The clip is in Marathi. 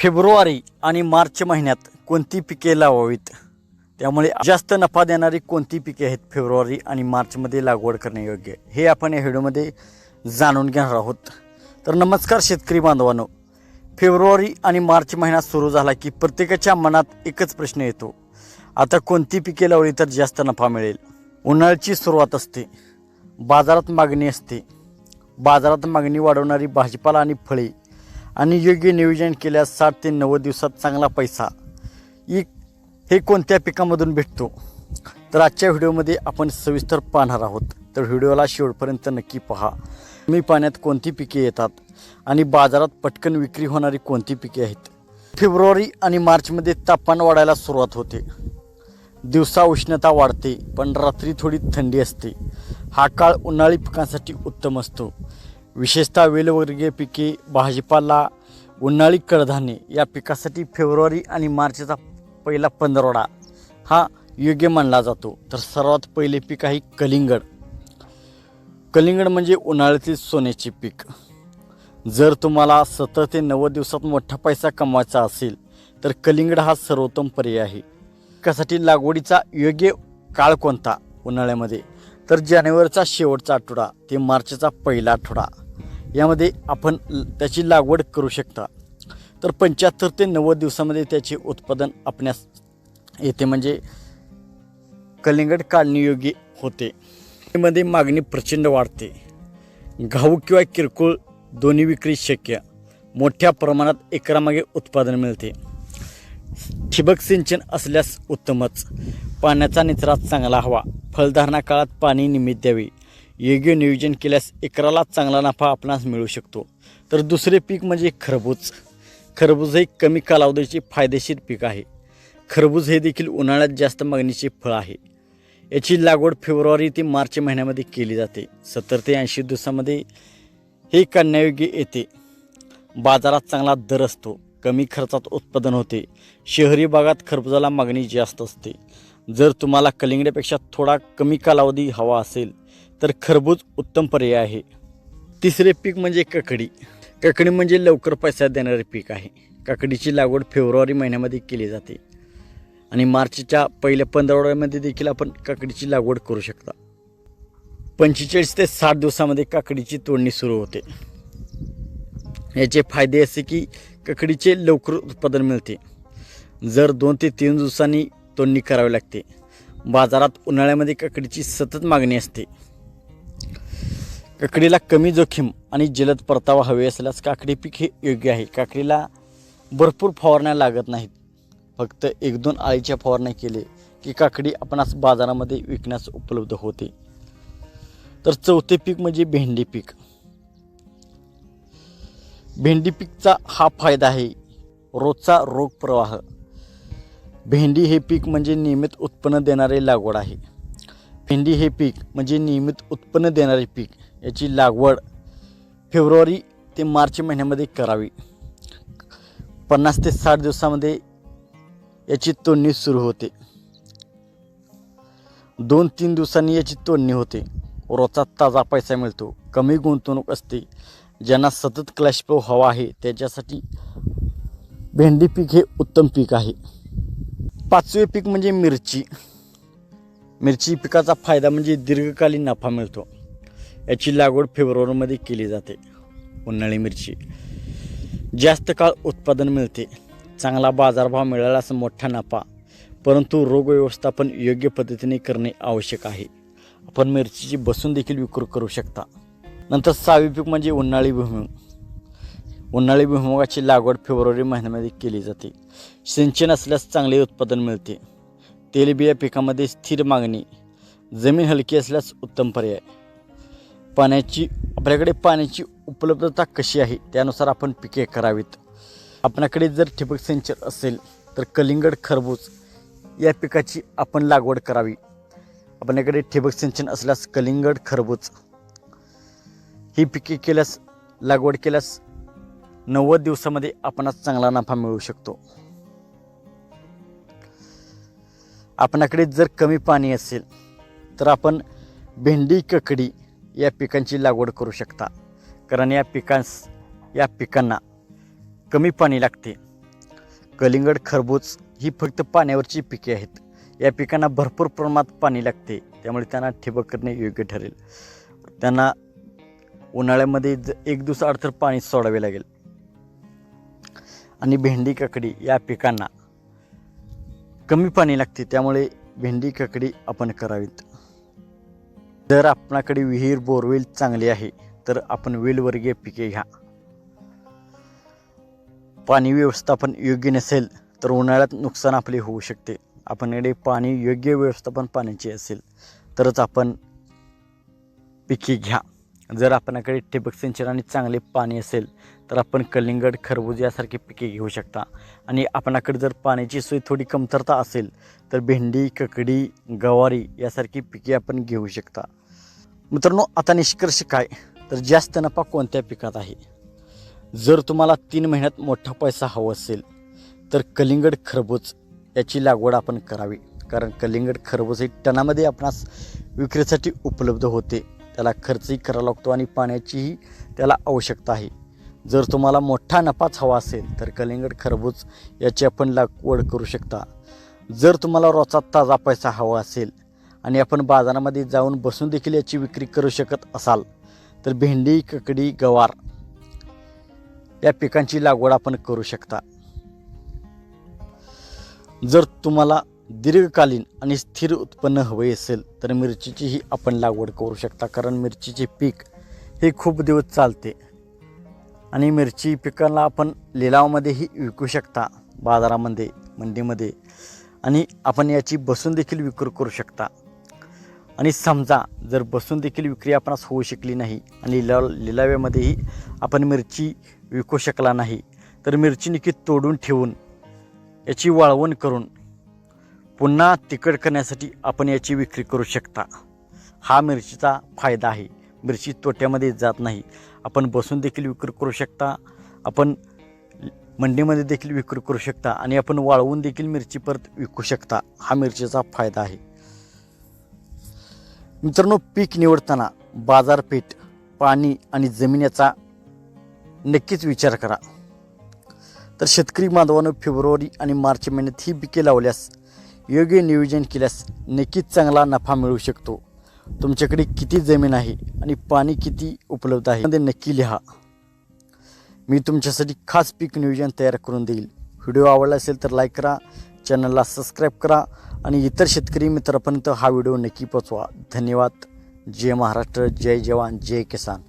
फेब्रुवारी आणि मार्च महिन्यात कोणती पिके लावावीत, त्यामुळे जास्त नफा देणारी कोणती पिके आहेत फेब्रुवारी आणि मार्चमध्ये लागवड करणे योग्य, हे आपण या व्हिडिओमध्ये जाणून घेणार आहोत. तर नमस्कार शेतकरी बांधवांनो, फेब्रुवारी आणि मार्च महिना सुरू झाला की प्रत्येकाच्या मनात एकच प्रश्न येतो, आता कोणती पिके लावली तर जास्त नफा मिळेल. उन्हाळ्याची सुरुवात असते, बाजारात मागणी असते, बाजारात मागणी वाढवणारी भाजीपाला आणि फळे आणि योग्य नियोजन केल्यास 60 ते 90 दिवसात चांगला पैसा हे कोणत्या पिकामधून भेटतो. तर आजच्या व्हिडिओमध्ये आपण सविस्तर पाहणार आहोत. तर व्हिडिओला शेवटपर्यंत नक्की पहा. कमी पाण्यात कोणती पिके येतात आणि बाजारात पटकन विक्री होणारी कोणती पिके आहेत. फेब्रुवारी आणि मार्चमध्ये तापमान वाढायला सुरुवात होते, दिवसा उष्णता वाढते पण रात्री थोडी थंडी असते. हा काळ उन्हाळी पिकांसाठी उत्तम असतो. विशेषतः वेलवर्गीय पिके, भाजीपाला, उन्हाळी कडधान्ये या पिकासाठी फेब्रुवारी आणि मार्चचा पहिला पंधरवडा हा योग्य मानला जातो. तर सर्वात पहिले पीक आहे कलिंगड. कलिंगड म्हणजे उन्हाळ्यातील सोन्याचे पीक. जर तुम्हाला 70 ते 90 दिवसात मोठा पैसा कमवायचा असेल तर कलिंगड हा सर्वोत्तम पर्याय आहे. पिकासाठी लागवडीचा योग्य काळ कोणता उन्हाळ्यामध्ये, तर जानेवारीचा शेवटचा आठवडा ते मार्चचा पहिला आठवडा यामध्ये आपण त्याची लागवड करू शकता. तर 75 ते 90 दिवसामध्ये त्याचे उत्पादन आपणास येते, म्हणजे कलिंगड काढणे योग्य होते. मध्ये मागणी प्रचंड वाढते, घाऊक किंवा किरकोळ दोन्ही विक्री शक्य, मोठ्या प्रमाणात एकरामागे उत्पादन मिळते. ठिबक सिंचन असल्यास उत्तमच, पाण्याचा निचरा चांगला हवा, फळधारणा काळात पाणी नियमित द्यावे, योग्य नियोजन केल्यास एकराला चांगला नफा आपणास मिळू शकतो. तर दुसरे पीक म्हणजे खरबूज. खरबूज हे कमी कालावधीचे फायदेशीर पीक आहे. खरबूज हे देखील उन्हाळ्यात जास्त मागणीचे फळ आहे. याची लागवड फेब्रुवारी ते मार्च महिन्यामध्ये केली जाते. 70 ते 80 दिवसामध्ये हे काढण्यायोग्य येते. बाजारात चांगला दर असतो, कमी खर्चात उत्पादन होते. शहरी भागात खरबुजाला मागणी जास्त असते. जर तुम्हाला कलिंगडापेक्षा थोडा कमी कालावधी हवा असेल तर खरबूज उत्तम पर्याय आहे. तिसरे पीक म्हणजे काकडी. काकडी म्हणजे लवकर पैसा देणारे पीक आहे. काकडीची लागवड फेब्रुवारी महिन्यामध्ये केली जाते आणि मार्चच्या पहिल्या पंधरवड्यामध्ये देखील आपण काकडीची लागवड करू शकता. 45 ते 60 दिवसामध्ये काकडीची तोडणी सुरू होते. याचे फायदे असे की काकडीचे लवकर उत्पादन मिळते. जर 2 ते 3 दिवसांनी तोडणी करावी लागते. बाजारात उन्हाळ्यामध्ये काकडीची सतत मागणी असते. काकडीला कमी जोखीम आणि जलद परतावा हवे असल्यास काकडी पीक हे योग्य आहे. काकडीला भरपूर फवारण्या लागत नाहीत, फक्त 1-2 आळीच्या फवारण्या केले की काकडी आपणास बाजारामध्ये विकण्यास उपलब्ध होते. तर चौथे पीक म्हणजे भेंडी पीक. भेंडी पीकचा हा फायदा आहे, रोजचा रोग प्रवाह. भेंडी हे पीक म्हणजे नियमित उत्पन्न देणारे लागवड आहे. भेंडी हे पीक म्हणजे नियमित उत्पन्न देणारे पीक. याची लागवड फेब्रुवारी ते मार्च महिन्यामध्ये करावी. 50 ते 60 दिवसामध्ये याची तोडणी सुरू होते. 2-3 दिवसांनी याची तोडणी होते. रोजचा ताजा पैसा मिळतो. कमी गुंतवणूक असते. ज्यांना सतत कॅश फ्लो हवा आहे त्याच्यासाठी भेंडी पीक हे उत्तम पीक आहे. पाचवे पीक म्हणजे मिरची. मिरची पिकाचा फायदा म्हणजे दीर्घकालीन नफा मिळतो. याची लागवड फेब्रुवारीमध्ये केली जाते. उन्हाळी मिरची जास्त काळ उत्पादन मिळते. चांगला बाजारभाव मिळाल्यास मोठा नफा, परंतु रोग व्यवस्थापन योग्य पद्धतीने करणे आवश्यक आहे. आपण मिरचीची बसून देखील विक्री करू शकता. नंतर 6वे पीक म्हणजे उन्हाळी भुईमूग. उन्हाळी भुईमुगाची लागवड फेब्रुवारी महिन्यामध्ये केली जाते. सिंचन असल्यास चांगले उत्पादन मिळते. तेलबिया पिकामध्ये स्थिर मागणी, जमीन हलकी असल्यास उत्तम पर्याय. आपल्याकडे पाण्याची उपलब्धता कशी आहे त्यानुसार आपण पिके करावीत. आपल्याकडे जर ठिबक सिंचन असेल तर कलिंगड, खरबूज या पिकाची आपण लागवड करावी. आपल्याकडे ठिबक सिंचन असल्यास कलिंगड, खरबूज ही पिके लागवड केल्यास 90 दिवसामध्ये आपणास चांगला नफा मिळू शकतो. आपल्याकडे जर कमी पाणी असेल तर आपण भेंडी, काकडी या पिकांची लागवड करू शकता, कारण या पिकांना कमी पाणी लागते. कलिंगड, खरबूज ही फक्त पाण्यावरची पिके आहेत. या पिकांना भरपूर प्रमाणात पाणी लागते, त्यामुळे त्यांना ठिबक करणे योग्य ठरेल. त्यांना उन्हाळ्यामध्ये 1 दिवसाआड तर पाणी सोडावे लागेल. आणि भेंडी, काकडी या पिकांना कमी पाणी लागते, त्यामुळे भेंडी, काकडी आपण करावीत. जर आपणाकडे विहीर, बोरवेल चांगली आहे तर आपण वेलवर्गीय पिके घ्या. पाणी व्यवस्थापन योग्य नसेल तर उन्हाळ्यात नुकसान आपले होऊ शकते. आपल्याकडे पाणी योग्य व्यवस्थापन पाण्याचे असेल तरच आपण पिके घ्या. जर आपल्याकडे ठिबक सिंचन आणि चांगले पाणी असेल तर आपण कलिंगड, खरबूज यासारखी पिके घेऊ शकता. आणि आपल्याकडे जर पाण्याची सोय थोडी कमतरता असेल तर भेंडी, काकडी, गवारी यासारखी पिके आपण घेऊ शकता. मित्रांनो, आता निष्कर्ष काय तर जास्त नफा कोणत्या पिकात आहे? जर तुम्हाला 3 महिन्यात मोठा पैसा हवा असेल तर कलिंगड, खरबूज याची लागवड आपण करावी. कारण कलिंगड, खरबूज हे टनामध्ये आपणास विक्रीसाठी उपलब्ध होते. त्याला खर्चही करावा लागतो आणि पाण्याचीही त्याला आवश्यकता आहे. जर तुम्हाला मोठा नफाच हवा असेल तर कलिंगड, खरबूज याची आपण लागवड करू शकता. जर तुम्हाला रोजचा ताजा पैसा हवा असेल आणि आपण बाजारामध्ये जाऊन बसून देखील याची विक्री करू शकत असाल तर भेंडी, काकडी, गवार या पिकांची लागवड आपण करू शकता. जर तुम्हाला दीर्घकालीन आणि स्थिर उत्पन्न हवे असेल तर मिरचीचीही आपण लागवड करू शकता. कारण मिरचीचे पीक हे खूप दिवस चालते आणि मिरची पिकांना आपण लिलावामध्येही विकू शकता, बाजारामध्ये, मंडीमध्ये. आणि आपण याची बसून देखील विक्री करू शकता. आणि समजा जर बसून देखील विक्री आपणास होऊ शकली नाही आणि लिलाव्यामध्येही आपण मिरची विकू शकला नाही तर मिरची नक्की तोडून ठेवून याची वाळवण करून पुन्हा तिखट करण्यासाठी आपण याची विक्री करू शकता. हा मिरचीचा फायदा आहे. मिरची तोट्यामध्ये जात नाही. आपण बसून देखील विक्री करू शकता, आपण मंडीमध्ये देखील विक्री करू शकता आणि आपण वाळवून देखील मिरची परत विकू शकता. हा मिरचीचा फायदा आहे. मित्रांनो, पीक निवडताना बाजारपेठ, पाणी आणि जमीन याचा नक्कीच विचार करा. तर शेतकरी बांधवांनो, फेब्रुवारी आणि मार्च महिन्यात ही पिके लावल्यास, योग्य नियोजन केल्यास नक्कीच चांगला नफा मिळू शकतो. तुमच्याकडे किती जमीन आहे आणि पाणी किती उपलब्ध आहे ते नक्की लिहा. मी तुमच्यासाठी खास पीक नियोजन तयार करून देईल. व्हिडिओ आवडला असेल तर लाईक करा, चॅनलला सबस्क्राईब करा आणि इतर शेतकरी मित्रांपर्यंत हा व्हिडिओ नक्की पोचवा. धन्यवाद. जय महाराष्ट्र, जय जवान, जय किसान.